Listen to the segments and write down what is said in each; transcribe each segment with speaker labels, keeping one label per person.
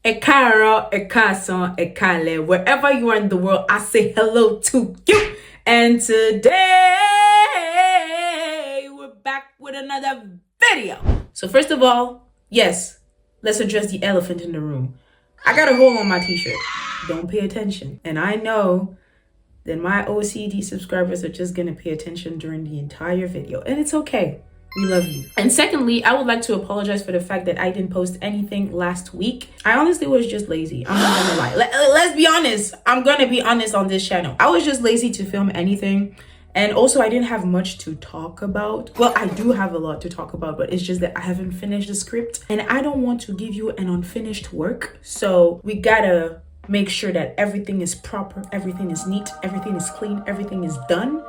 Speaker 1: Ekaro, Ekason, Ekale, wherever you are in the world, I say hello to you. And today, we're back with another video. So first of all, yes, let's address the elephant in the room. I got a hole on my t-shirt. Don't pay attention. And I know that my OCD subscribers are just gonna pay attention during the entire video. And it's okay. We love you. And secondly, I would like to apologize for the fact that I didn't post anything last week. I honestly was just lazy. I'm not gonna lie. Let's be honest. I'm gonna be honest on this channel. I was just lazy to film anything. And also, I didn't have much to talk about. Well, I do have a lot to talk about, but it's just that I haven't finished the script. And I don't want to give you an unfinished work. So we gotta make sure that everything is proper, everything is neat, everything is clean, everything is done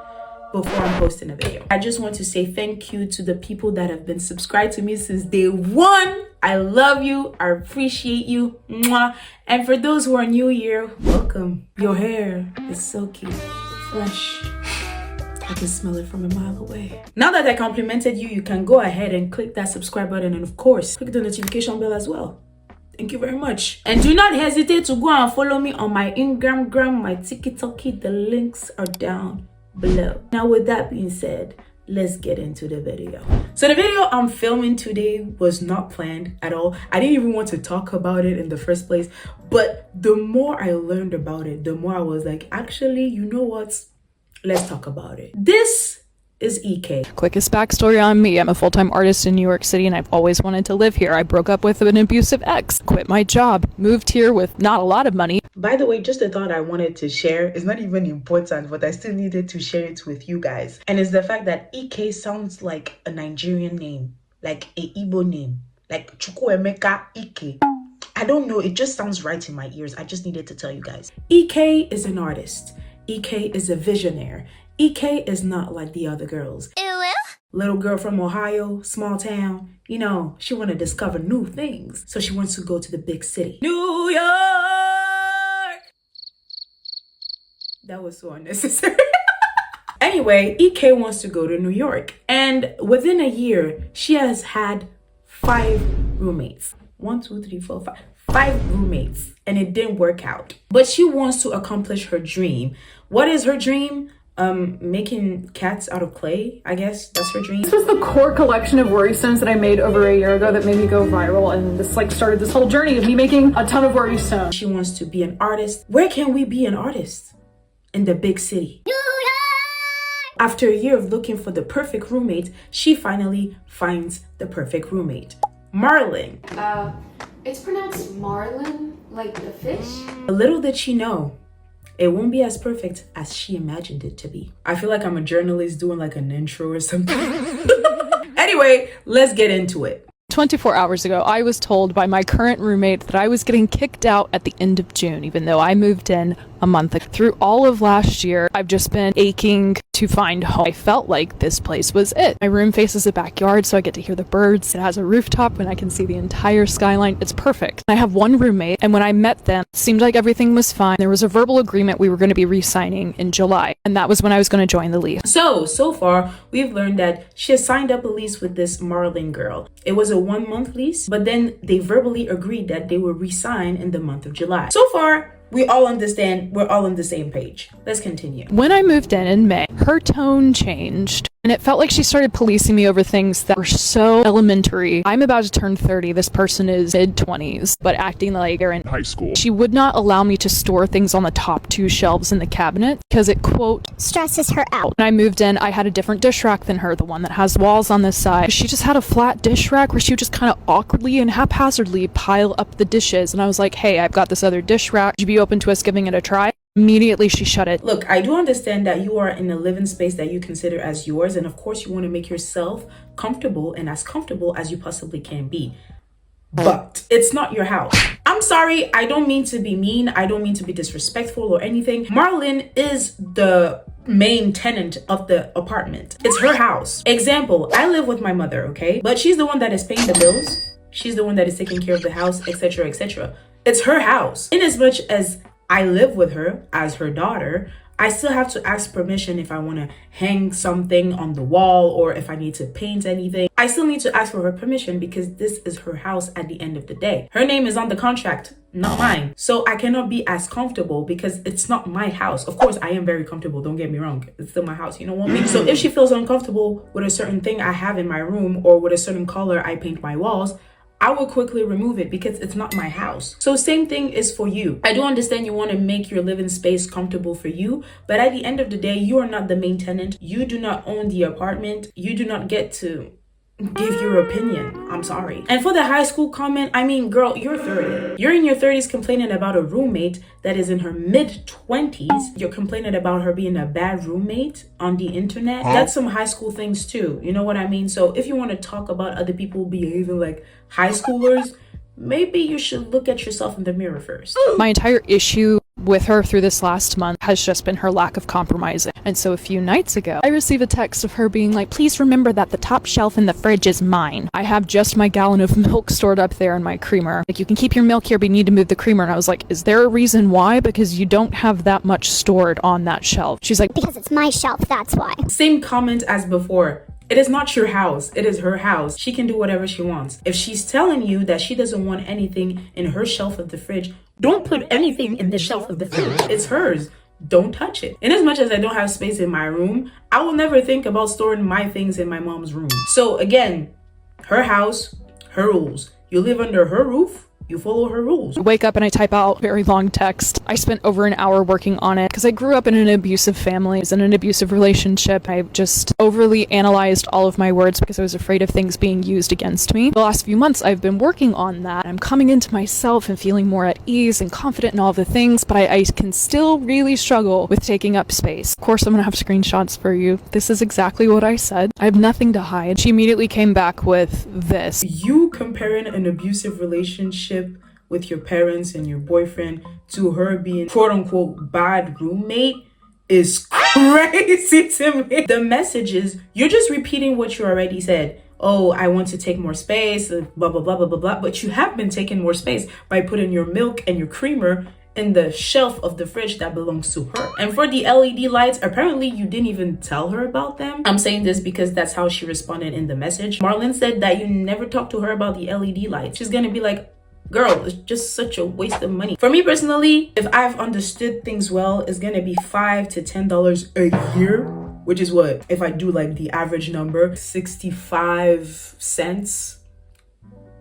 Speaker 1: before I'm posting a video. I just want to say thank you to the people that have been subscribed to me since day one. I love you. I appreciate you. Mwah. And for those who are new here, welcome. Your hair is so cute, fresh. I can smell it from a mile away. Now that I complimented you, you can go ahead and click that subscribe button and of course, click the notification bell as well. Thank you very much. And do not hesitate to go and follow me on my Instagram, my TikTok. The links are down below. Now with that being said, let's get into the video. So the video I'm filming today was not planned at all. I didn't even want to talk about it in the first place, but the more I learned about it, the more I was like, actually, you know what? Let's talk about it. This is EK.
Speaker 2: Quickest backstory on me. I'm a full-time artist in New York City and I've always wanted to live here. I broke up with an abusive ex, quit my job, moved here with not a lot of money.
Speaker 1: By the way, just a thought I wanted to share. It's not even important, but I still needed to share it with you guys. And it's the fact that EK sounds like a Nigerian name, like a Igbo name, like Chukwuemeka Ike. I don't know, it just sounds right in my ears. I just needed to tell you guys. EK is an artist. EK is a visionary. EK is not like the other girls. Little girl from Ohio, small town, you know, she want to discover new things. So she wants to go to the big city. New York! That was so unnecessary. Anyway, EK wants to go to New York. And within a year, she has had 5 roommates. 1, 2, 3, 4, 5. 5 roommates. And it didn't work out. But she wants to accomplish her dream. What is her dream? Making cats out of clay, I guess that's her dream.
Speaker 2: This was the core collection of worry stones that I made over a year ago that made me go viral, and this started this whole journey of me making a ton of worry stones.
Speaker 1: She wants to be an artist. Where can we be an artist? In the big city. New York! After a year of looking for the perfect roommate, she finally finds the perfect roommate. Marlin.
Speaker 3: It's pronounced Marlin, like the fish.
Speaker 1: Little did she know, it won't be as perfect as she imagined it to be. I feel like I'm a journalist doing like an intro or something. Anyway, let's get into it.
Speaker 2: 24 hours ago, I was told by my current roommate that I was getting kicked out at the end of June, even though I moved in a month ago. Through all of last year, I've just been aching to find home. I felt like this place was it. My room faces a backyard, so I get to hear the birds. It has a rooftop and I can see the entire skyline. It's perfect. I have one roommate, and when I met them, it seemed like everything was fine. There was a verbal agreement we were going to be re-signing in July, and that was when I was going to join the lease.
Speaker 1: So far, we've learned that she has signed up a lease with this Marlin girl. It was a 1-month lease, but then they verbally agreed that they will re-sign in the month of July. So far, we all understand, we're all on the same page. Let's continue.
Speaker 2: When I moved in May, her tone changed, and it felt like she started policing me over things that were so elementary. I'm about to turn 30. This person is mid-20s, but acting like they're in high school. She would not allow me to store things on the top 2 shelves in the cabinet because it, quote, stresses her out. When I moved in, I had a different dish rack than her, the one that has walls on this side. She just had a flat dish rack where she would just kind of awkwardly and haphazardly pile up the dishes. And I was like, hey, I've got this other dish rack. Would you be open to us giving it a try? Immediately she shut it.
Speaker 1: Look, I do understand that you are in a living space that you consider as yours, and of course you want to make yourself comfortable and as comfortable as you possibly can be. But it's not your house. I'm sorry, I don't mean to be mean, I don't mean to be disrespectful or anything. Marlin is the main tenant of the apartment. It's her house. Example, I live with my mother, okay? But she's the one that is paying the bills. She's the one that is taking care of the house, etc., etc. It's her house. In as much as I live with her as her daughter, I still have to ask permission if I want to hang something on the wall or if I need to paint anything. I still need to ask for her permission because this is her house at the end of the day. Her name is on the contract, not mine. So I cannot be as comfortable because it's not my house. Of course, I am very comfortable. Don't get me wrong. It's still my house. You know what I mean? So if she feels uncomfortable with a certain thing I have in my room or with a certain color I paint my walls, I will quickly remove it because it's not my house. So same thing is for you. I do understand you want to make your living space comfortable for you, but at the end of the day, you are not the main tenant. You do not own the apartment. You do not get to give your opinion. I'm sorry. And for the high school comment, I mean, girl, you're 30. You're in your 30s complaining about a roommate that is in her mid-20s. You're complaining about her being a bad roommate on the internet. That's some high school things too. You know what I mean? So if you want to talk about other people behaving like high schoolers, maybe you should look at yourself in the mirror first.
Speaker 2: My entire issue with her through this last month has just been her lack of compromising. And so a few nights ago, I received a text of her being like, please remember that the top shelf in the fridge is mine. I have just my gallon of milk stored up there in my creamer. Like, you can keep your milk here, but you need to move the creamer. And I was like, is there a reason why? Because you don't have that much stored on that shelf. She's like,
Speaker 4: because it's my shelf, that's why.
Speaker 1: Same comment as before. It is not your house. It is her house. She can do whatever she wants. If she's telling you that she doesn't want anything in her shelf of the fridge, don't put anything in the shelf of the fridge. It's hers. Don't touch it. In as much as I don't have space in my room, I will never think about storing my things in my mom's room. So again, her house, her rules. You live under her roof. You follow her rules.
Speaker 2: I wake up and I type out very long text. I spent over an hour working on it because I grew up in an abusive family, in an abusive relationship. I just overly analyzed all of my words because I was afraid of things being used against me. The last few months I've been working on that. I'm coming into myself and feeling more at ease and confident in all the things, but I can still really struggle with taking up space. Of course, I'm gonna have screenshots for you. This is exactly what I said. I have nothing to hide. She immediately came back with this.
Speaker 1: You comparing an abusive relationship with your parents and your boyfriend to her being quote unquote bad roommate is crazy to me. The message is you're just repeating what you already said. Oh, I want to take more space, blah, blah, blah, blah, blah, blah. But you have been taking more space by putting your milk and your creamer in the shelf of the fridge that belongs to her. And for the LED lights, apparently you didn't even tell her about them. I'm saying this because that's how she responded in the message. Marlon said that you never talked to her about the LED lights. She's gonna be like, girl, it's just such a waste of money. For me personally, if I've understood things well, it's gonna be $5 to $10 a year, which is what, if I do like the average number, 65 cents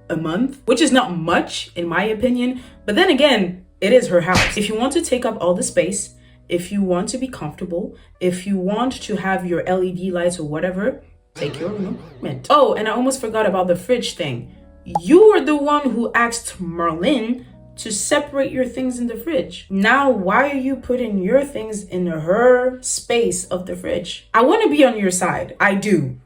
Speaker 1: a month, which is not much in my opinion. But then again, it is her house. If you want to take up all the space, if you want to be comfortable, if you want to have your LED lights or whatever, take your movement. Oh, and I almost forgot about the fridge thing. You were the one who asked Marlene to separate your things in the fridge. Now, why are you putting your things in her space of the fridge? I want to be on your side. I do.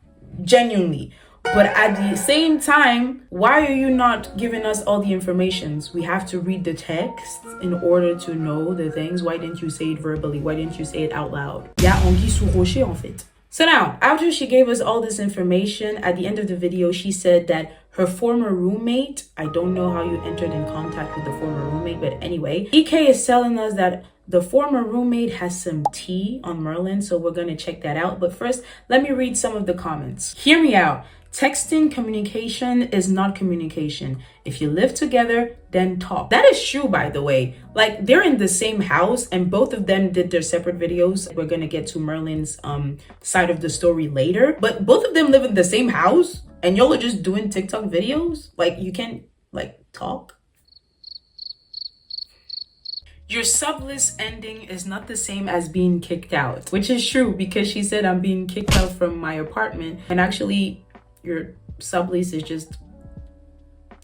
Speaker 1: Genuinely. But at the same time, why are you not giving us all the informations? We have to read the text in order to know the things. Why didn't you say it verbally? Why didn't you say it out loud? Ya anguille sous rocher en fait. So now, after she gave us all this information, at the end of the video, she said that her former roommate, I don't know how you entered in contact with the former roommate, but anyway, EK is telling us that the former roommate has some tea on Merlin, so we're going to check that out. But first, let me read some of the comments. Hear me out. Texting communication is not communication. If you live together, then talk. That is true, by the way. Like, they're in the same house and both of them did their separate videos. We're gonna get to Merlin's side of the story later. But both of them live in the same house and y'all are just doing TikTok videos? Like, you can't, like, talk? Your sublist ending is not the same as being kicked out, which is true because she said I'm being kicked out from my apartment, and actually your sublease is just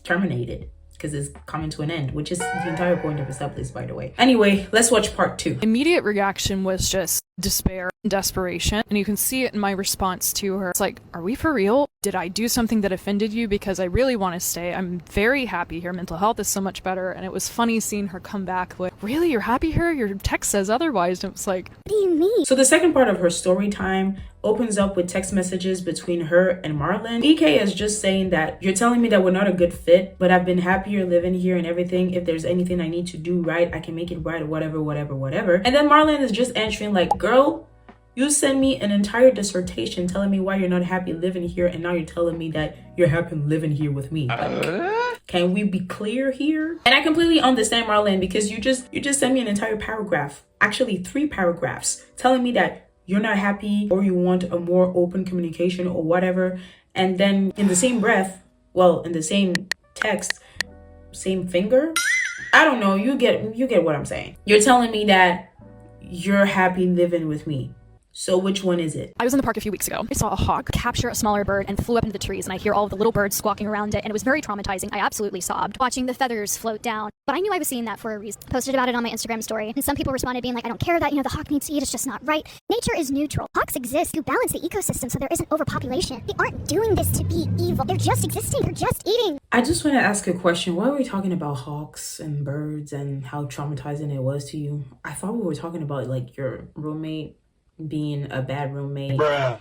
Speaker 1: terminated because it's coming to an end, which is the entire point of a sublease, by the way. Anyway, let's watch part 2.
Speaker 2: Immediate reaction was just despair and desperation, and you can see it in my response to her. It's like, are we for real? Did I do something that offended you? Because I really want to stay. I'm very happy here. Mental health is so much better. And it was funny seeing her come back with, really, you're happy here? Your text says otherwise. And it was like,
Speaker 4: What do you mean?
Speaker 1: So the second part of her story time opens up with text messages between her and Marlon. EK is just saying that you're telling me that we're not a good fit, but I've been happier living here and everything. If there's anything I need to do right, I can make it right, whatever, whatever, whatever. And then Marlon is just answering like, girl, you sent me an entire dissertation telling me why you're not happy living here, and now you're telling me that you're happy living here with me. Like, Can we be clear here? And I completely understand, Marlon, because you just sent me an entire paragraph, actually 3 paragraphs, telling me that you're not happy or you want a more open communication or whatever. And then in the same breath, well, in the same text, same finger, I don't know, you get what I'm saying. You're telling me that you're happy living with me. So which one is it?
Speaker 4: I was in the park a few weeks ago. I saw a hawk capture a smaller bird and flew up into the trees, and I hear all of the little birds squawking around it, and it was very traumatizing. I absolutely sobbed watching the feathers float down. But I knew I was seeing that for a reason. Posted about it on my Instagram story, and some people responded being like, I don't care that, the hawk needs to eat, it's just not right. Nature is neutral. Hawks exist to balance the ecosystem so there isn't overpopulation. They aren't doing this to be evil. They're just existing. They're just eating.
Speaker 1: I just want to ask a question. Why are we talking about hawks and birds and how traumatizing it was to you? I thought we were talking about like your roommate being a bad roommate.
Speaker 5: Bruh.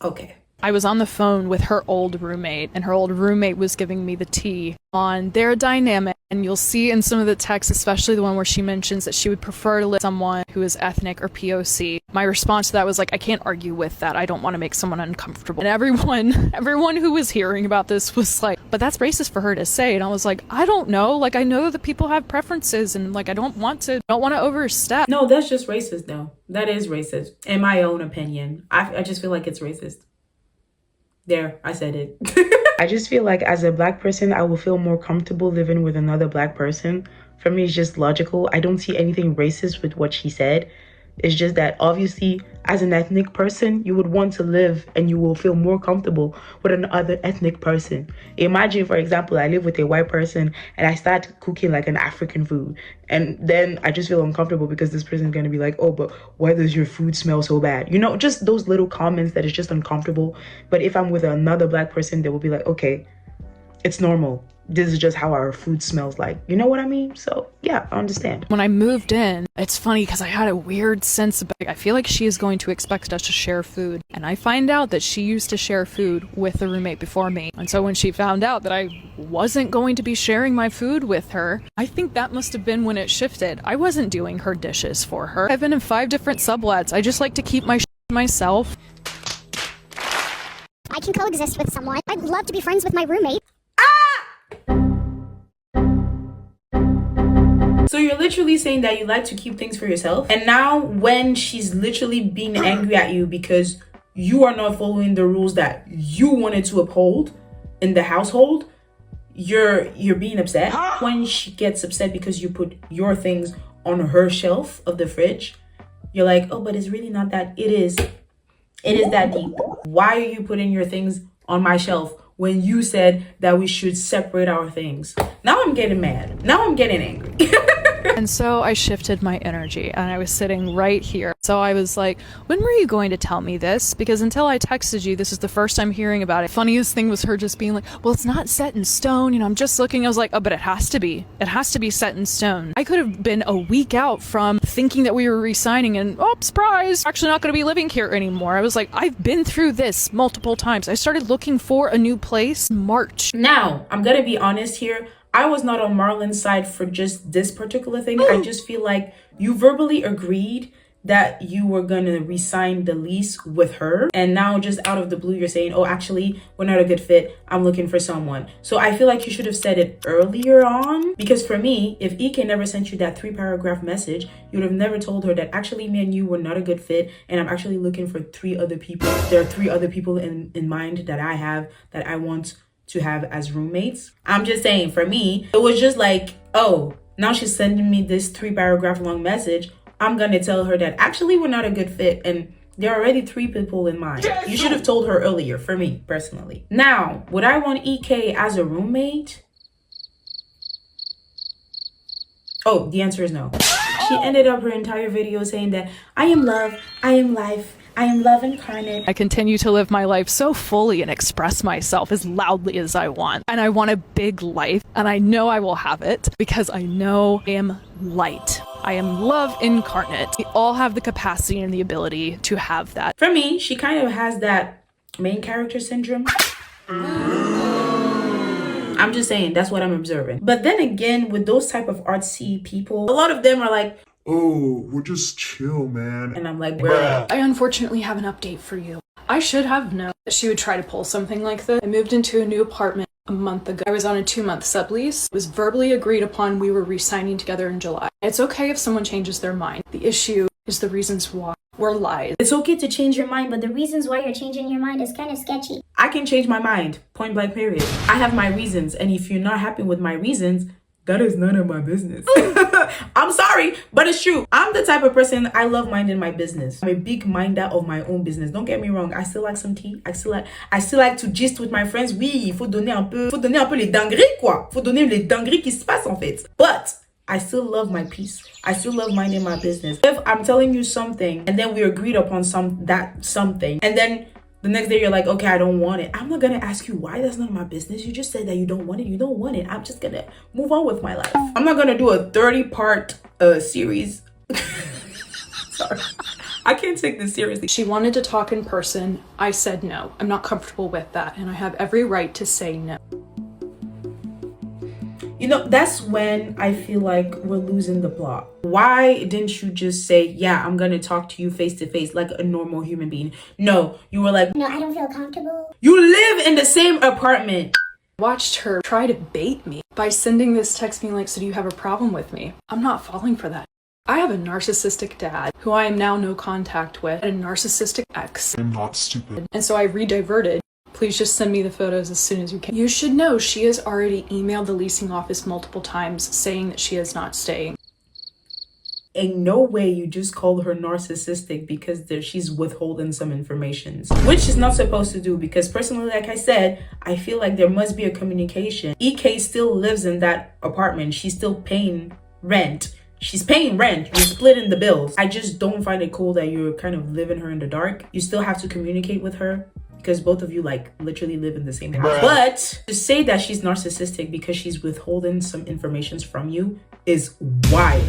Speaker 1: Okay.
Speaker 2: I was on the phone with her old roommate, and her old roommate was giving me the tea on their dynamic. And you'll see in some of the texts, especially the one where she mentions that she would prefer to live with someone who is ethnic or POC. My response to that was like, I can't argue with that. I don't want to make someone uncomfortable. And everyone who was hearing about this was like, but that's racist for her to say. And I was like, I don't know. Like, I know that people have preferences, and like, I don't want to overstep.
Speaker 1: No, that's just racist though. That is racist. In my own opinion. I just feel like it's racist. There, I said it. I just feel like as a Black person, I will feel more comfortable living with another Black person. For me, it's just logical. I don't see anything racist with what she said. It's just that obviously, as an ethnic person, you would want to live and you will feel more comfortable with another ethnic person. Imagine, for example, I live with a white person and I start cooking like an African food. And then I just feel uncomfortable because this person is going to be like, oh, but why does your food smell so bad? Just those little comments that is just uncomfortable. But if I'm with another Black person, they will be like, okay, it's normal. This is just how our food smells like. You know what I mean? So yeah, I understand.
Speaker 2: When I moved in, it's funny because I had a weird sense of, I feel like she is going to expect us to share food. And I find out that she used to share food with the roommate before me. And so when she found out that I wasn't going to be sharing my food with her, I think that must have been when it shifted. I wasn't doing her dishes for her. I've been in 5 different sublets. I just like to keep my to myself.
Speaker 6: I can coexist with someone. I'd love to be friends with my roommate.
Speaker 1: So you're literally saying that you like to keep things for yourself, and now when she's literally being angry at you because you are not following the rules that you wanted to uphold in the household, you're being upset. When she gets upset because you put your things on her shelf of the fridge, you're like, oh, but it's really not that. It is that deep. Why are you putting your things on my shelf when you said that we should separate our things? Now I'm getting mad. Now I'm getting angry.
Speaker 2: And so I shifted my energy, and I was sitting right here. So I was like, when were you going to tell me this? Because until I texted you, this is the first time hearing about it. Funniest thing was her just being like, well, it's not set in stone. I'm just looking. I was like, oh, but it has to be. It has to be set in stone. I could have been a week out from thinking that we were re-signing and, oh, surprise, actually not going to be living here anymore. I was like, I've been through this multiple times. I started looking for a new place in March.
Speaker 1: Now, I'm going to be honest here. I was not on Marlon's side for just this particular thing. I just feel like you verbally agreed that you were gonna re-sign the lease with her, and now just out of the blue you're saying, oh, actually we're not a good fit, I'm looking for someone. So I feel like you should have said it earlier on, because for me, if Ike never sent you that 3-paragraph message, you would have never told her that actually me and you were not a good fit, and I'm actually looking for 3 other people. There are 3 other people in mind that I have that I want to have as roommates. I'm just saying, for me, it was just like, oh, now she's sending me this 3-paragraph long message. I'm gonna tell her that actually we're not a good fit, and there are already 3 people in mind. You should have told her earlier, for me personally. Now, would I want EK as a roommate? Oh, the answer is no. She ended up her entire video saying that I am love, I am life, I am love incarnate.
Speaker 2: I continue to live my life so fully and express myself as loudly as I want. And I want a big life, and I know I will have it because I know I am light. I am love incarnate. We all have the capacity and the ability to have that.
Speaker 1: For me, she kind of has that main character syndrome. I'm just saying, that's what I'm observing. But then again, with those type of artsy people, a lot of them are like,
Speaker 5: oh, we'll just chill, man.
Speaker 1: And I'm like, bruh.
Speaker 2: I unfortunately have an update for you. I should have known that she would try to pull something like this. I moved into a new apartment a month ago. I was on a 2-month sublease. It was verbally agreed upon. We were re-signing together in July. It's okay if someone changes their mind. The issue is the reasons why were lies.
Speaker 1: It's okay to change your mind,
Speaker 6: But the reasons why you're changing your mind is kind of sketchy.
Speaker 1: I can change my mind. Point blank period. I have my reasons. And if you're not happy with my reasons, that is none of my business. I'm sorry, but it's true. I'm the type of person, I love minding my business. I'm a big minder of my own business. Don't get me wrong. I still like some tea. I still like to gist with my friends. Oui, il faut donner un peu les dingueries, quoi. Faut donner les dingueries qui se passent, en fait. But I still love my peace. I still love minding my business. If I'm telling you something and then we agreed upon something and then the next day you're like, okay, I don't want it, I'm not gonna ask you why. That's none of my business. You just said that you don't want it. You don't want it. I'm just gonna move on with my life. I'm not gonna do a 30-part series. Sorry, I can't take this seriously.
Speaker 2: She wanted to talk in person. I said no. I'm not comfortable with that, and I have every right to say no.
Speaker 1: You know, that's when I feel like we're losing the plot. Why didn't you just say, yeah, I'm gonna talk to you face to face like a normal human being? No, you were like,
Speaker 6: No, I don't feel comfortable.
Speaker 1: you live in the same apartment.
Speaker 2: Watched her try to bait me by sending this text being like, so do you have a problem with me? I'm not falling for that. I have a narcissistic dad who I am now no contact with, and a narcissistic ex.
Speaker 5: I'm not stupid.
Speaker 2: And so I re-diverted. Please just send me the photos as soon as you can. You should know she has already emailed the leasing office multiple times saying that she is not staying.
Speaker 1: In no way you just call her narcissistic because she's withholding some information, which she's not supposed to do, because personally, like I said, I feel like there must be a communication. EK still lives in that apartment. She's still paying rent. She's paying rent. You're splitting the bills. I just don't find it cool that you're kind of leaving her in the dark. You still have to communicate with her, because both of you like literally live in the same house. But to say that she's narcissistic because she's withholding some information from you is wild.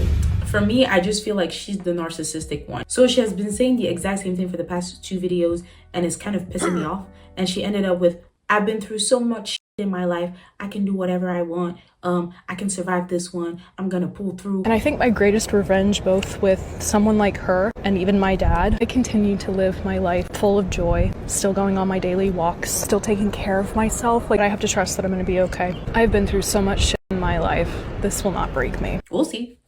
Speaker 1: For me, I just feel like she's the narcissistic one. So she has been saying the exact same thing for the past 2 videos, and it's kind of pissing me off. And she ended up with, I've been through so much shit in my life. I can do whatever I want. I can survive this one. I'm gonna pull through.
Speaker 2: And I think my greatest revenge, both with someone like her and even my dad, I continue to live my life full of joy, still going on my daily walks, still taking care of myself. Like, I have to trust that I'm gonna be okay. I've been through so much shit in my life. This will not break me.
Speaker 1: We'll see.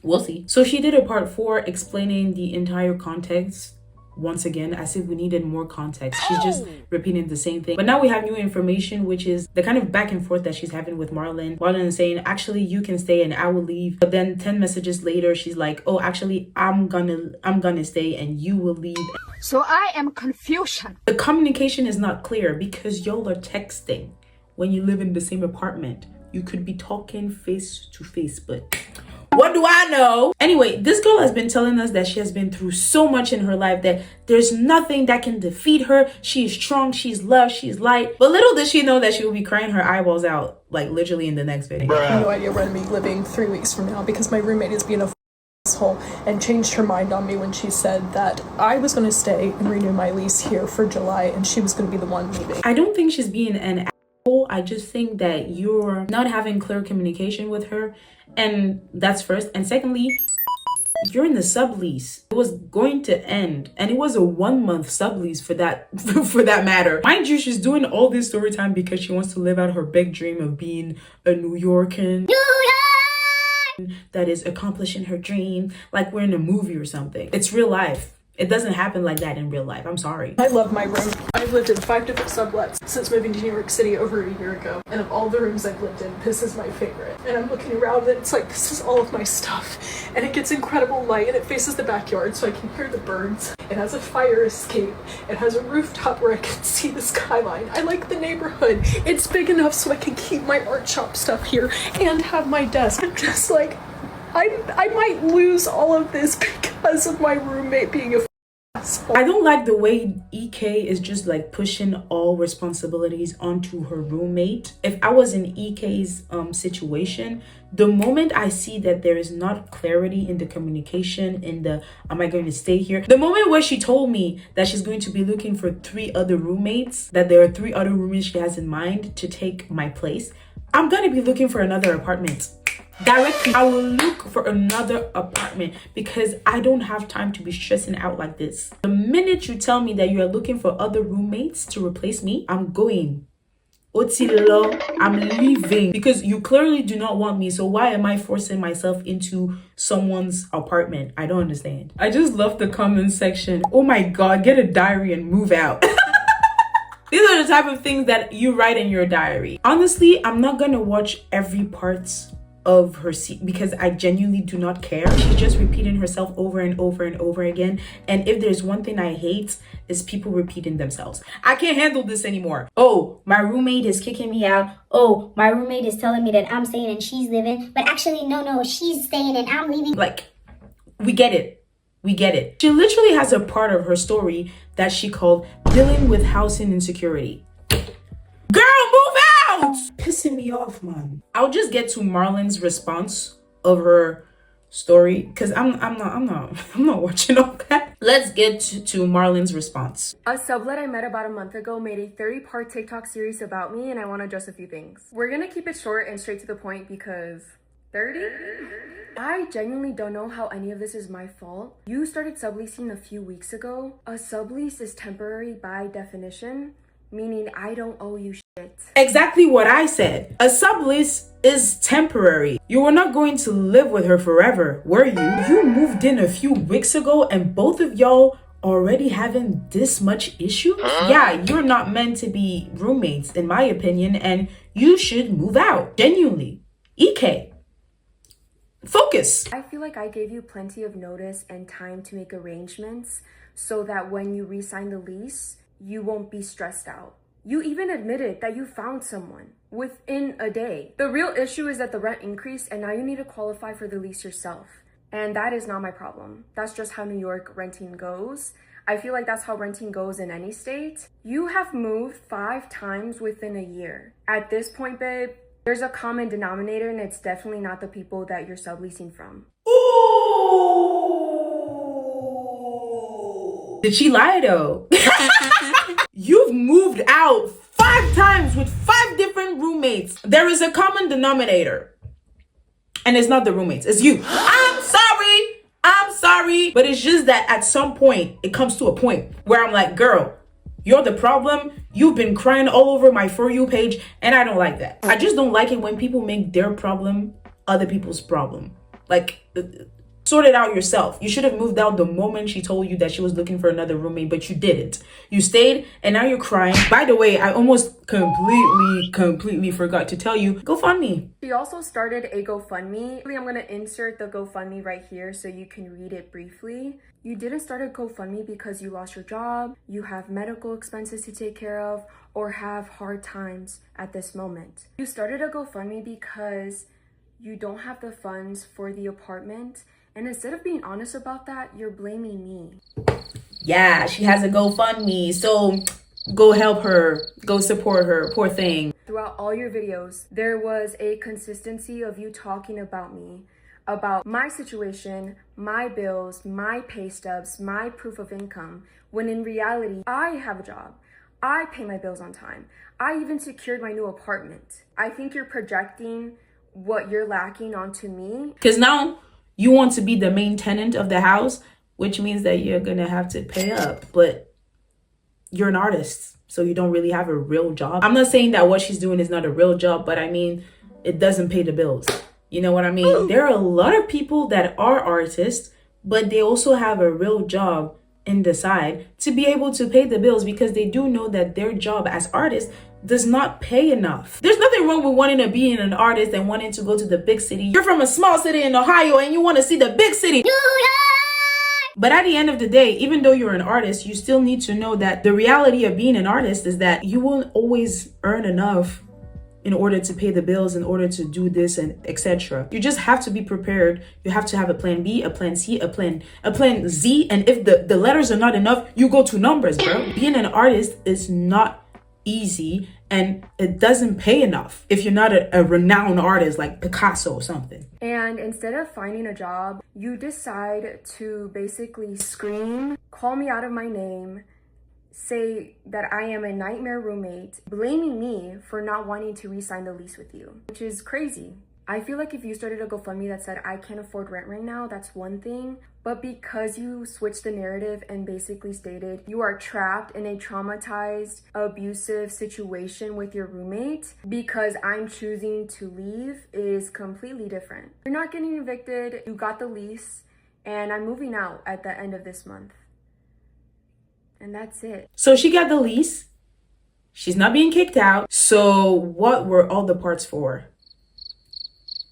Speaker 1: We'll see. So she did a part 4 explaining the entire context. Once again, as if we needed more context. She's just repeating the same thing. But now we have new information, which is the kind of back and forth that she's having with Marlon. Marlon is saying, actually, you can stay and I will leave. But then 10 messages later, she's like, oh, actually, I'm gonna stay and you will leave.
Speaker 7: So I am confusion.
Speaker 1: The communication is not clear because y'all are texting when you live in the same apartment. You could be talking face to face, but what do I know? Anyway, this girl has been telling us that she has been through so much in her life that there's nothing that can defeat her. She is strong, she's loved, she's light. But little does she know that she will be crying her eyeballs out, like literally in the next video.
Speaker 2: I have no idea where I'm gonna be living 3 weeks from now because my roommate is being a asshole and changed her mind on me when she said that I was going to stay and renew my lease here for July and she was going to be the one leaving.
Speaker 1: I don't think she's being an asshole. I just think that you're not having clear communication with her. And that's first. And secondly, you're in the sublease. It was going to end, and it was a 1-month sublease for that for that matter. Mind you, she's doing all this story time because she wants to live out her big dream of being a New Yorker that is accomplishing her dream, like we're in a movie or something. It's real life. It doesn't happen like that in real life. I'm sorry.
Speaker 2: I love my room. I've lived in 5 different sublets since moving to New York City over a year ago. And of all the rooms I've lived in, this is my favorite. And I'm looking around and it's like, this is all of my stuff. And it gets incredible light and it faces the backyard so I can hear the birds. It has a fire escape. It has a rooftop where I can see the skyline. I like the neighborhood. It's big enough so I can keep my art shop stuff here and have my desk. I'm just like, I might lose all of this because of my roommate being a asshole.
Speaker 1: I don't like the way EK is just like pushing all responsibilities onto her roommate. If I was in EK's situation, the moment I see that there is not clarity in the communication, in the am I going to stay here, the moment where she told me that she's going to be looking for 3 other roommates, that there are 3 other roommates she has in mind to take my place, I'm gonna be looking for another apartment. directly. I will look for another apartment because I don't have time to be stressing out like this. The minute you tell me that you are looking for other roommates to replace me, I'm going. Otilo, I'm leaving because you clearly do not want me. So why am I forcing myself into someone's apartment? I don't understand. I just love the comment section. Oh my God, get a diary and move out. These are the type of things that you write in your diary. Honestly, I'm not gonna watch every part of her scene because I genuinely do not care. She's just repeating herself over and over and over again. And if there's one thing I hate, is people repeating themselves. I can't handle this anymore. Oh, my roommate is kicking me out.
Speaker 6: Oh, my roommate is telling me that I'm staying and she's living. But actually, no, she's staying and I'm leaving.
Speaker 1: Like, we get it. We get it. She literally has a part of her story that she called dealing with housing insecurity. Girl, move out! Pissing me off, man. I'll just get to Marlon's response of her story because I'm not watching all that. Let's get to Marlon's response.
Speaker 8: A sublet I met about a month ago made a 30-part TikTok series about me, and I want to address a few things. We're gonna keep it short and straight to the point because 30? I genuinely don't know how any of this is my fault. You started subleasing a few weeks ago. A sublease is temporary by definition, meaning I don't owe you shit.
Speaker 1: Exactly what I said. A sublease is temporary. You were not going to live with her forever, were you? You moved in a few weeks ago and both of y'all already having this much issue? Yeah, you're not meant to be roommates in my opinion, and you should move out. Genuinely. EK. Focus.
Speaker 8: I feel like I gave you plenty of notice and time to make arrangements so that when you re-sign the lease, you won't be stressed out. You even admitted that you found someone within a day. The real issue is that the rent increased and now you need to qualify for the lease yourself. And that is not my problem. That's just how New York renting goes. I feel like that's how renting goes in any state. You have moved 5 times within a year. At this point, babe, there's a common denominator and it's definitely not the people that you're subleasing from.
Speaker 1: Ooh. Did she lie though? You've moved out 5 times with 5 different roommates. There is a common denominator. And it's not the roommates, it's you. I'm sorry. But it's just that at some point, it comes to a point where I'm like, girl, you're the problem. You've been crying all over my For You page, and I don't like that. I just don't like it when people make their problem other people's problem. Like, sort it out yourself. You should have moved out the moment she told you that she was looking for another roommate, but you didn't. You stayed, and now you're crying. By the way, I almost completely forgot to tell you, GoFundMe.
Speaker 8: She also started a GoFundMe. I'm gonna insert the GoFundMe right here so you can read it briefly. You didn't start a GoFundMe because you lost your job, you have medical expenses to take care of, or have hard times at this moment. You started a GoFundMe because you don't have the funds for the apartment, and instead of being honest about that, you're blaming me.
Speaker 1: Yeah, she has a GoFundMe, so go help her, go support her, poor thing.
Speaker 8: Throughout all your videos, there was a consistency of you talking about me, about my situation, my bills, my pay stubs, my proof of income, when in reality, I have a job. I pay my bills on time. I even secured my new apartment. I think you're projecting what you're lacking onto me.
Speaker 1: Because now you want to be the main tenant of the house, which means that you're going to have to pay up. But you're an artist, so you don't really have a real job. I'm not saying that what she's doing is not a real job, but I mean, it doesn't pay the bills. You know what I mean? There are a lot of people that are artists, but they also have a real job in the side to be able to pay the bills because they do know that their job as artists does not pay enough. There's nothing wrong with wanting to be an artist and wanting to go to the big city. You're from a small city in Ohio and you want to see the big city. But at the end of the day, even though you're an artist, you still need to know that the reality of being an artist is that you won't always earn enough in order to pay the bills, in order to do this and etc. You just have to be prepared. You have to have a plan B, a plan C, a plan Z. And if the letters are not enough, you go to numbers, bro. Being an artist is not easy and it doesn't pay enough if you're not a renowned artist like Picasso or something.
Speaker 8: And instead of finding a job, you decide to basically scream, call me out of my name, say that I am a nightmare roommate, blaming me for not wanting to re-sign the lease with you, which is crazy. I feel like if you started a GoFundMe that said, I can't afford rent right now, that's one thing. But because you switched the narrative and basically stated you are trapped in a traumatized, abusive situation with your roommate because I'm choosing to leave is completely different. You're not getting evicted, you got the lease, and I'm moving out at the end of this month. And that's it.
Speaker 1: So she got the lease. She's not being kicked out. So what were all the parts for?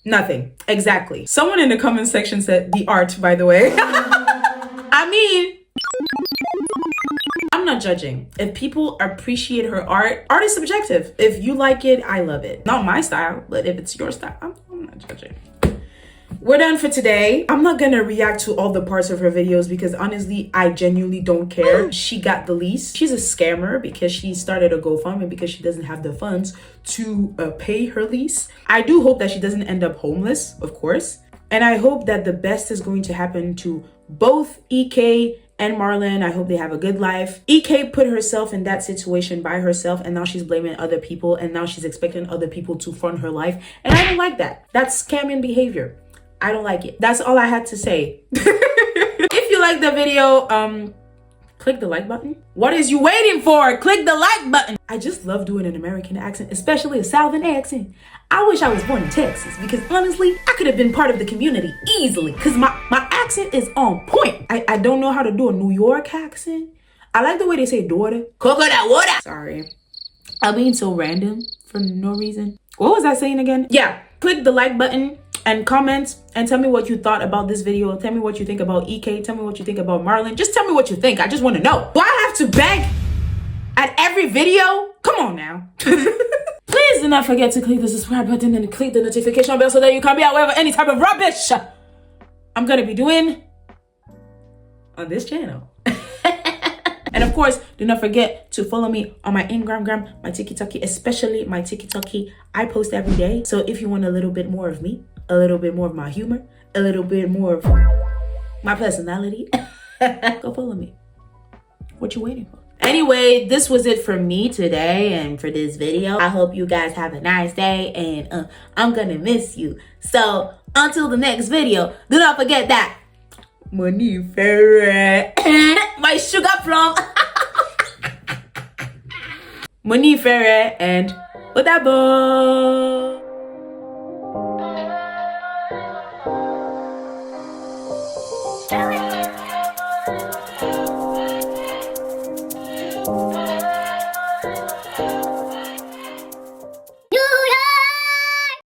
Speaker 1: Nothing. Exactly. Someone in the comment section said the art, by the way. I mean, I'm not judging. If people appreciate her art is subjective. If you like it, I love it. Not my style, but if it's your style, I'm not judging. We're done for today. I'm not gonna react to all the parts of her videos because honestly, I genuinely don't care. She got the lease. She's a scammer because she started a GoFundMe because she doesn't have the funds to pay her lease. I do hope that she doesn't end up homeless, of course. And I hope that the best is going to happen to both EK and Marlon. I hope they have a good life. EK put herself in that situation by herself and now she's blaming other people and now she's expecting other people to fund her life. And I don't like that. That's scamming behavior. I don't like it. That's all I had to say. If you like the video, click the like button. What is you waiting for? Click the like button. I just love doing an American accent, especially a Southern accent. I wish I was born in Texas because honestly, I could have been part of the community easily because my accent is on point. I don't know how to do a New York accent. I like the way they say daughter. Coconut water. Sorry. I'm being so random for no reason. What was I saying again? Yeah, click the like button and comment and tell me what you thought about this video. Tell me what you think about EK. Tell me what you think about Marlon. Just tell me what you think. I just want to know. Do I have to beg at every video? Come on now. Please do not forget to click the subscribe button and click the notification bell so that you can't be aware of any type of rubbish I'm gonna be doing on this channel. And of course, do not forget to follow me on my Instagram, my TikTok, especially my TikTok. I post every day. So if you want a little bit more of me, a little bit more of my humor, a little bit more of my personality, go follow me. What you waiting for? Anyway, this was it for me today and for this video. I hope you guys have a nice day and I'm gonna miss you. So until the next video, do not forget that Money Ferret, my sugar plum, Money Ferret, and Udabo.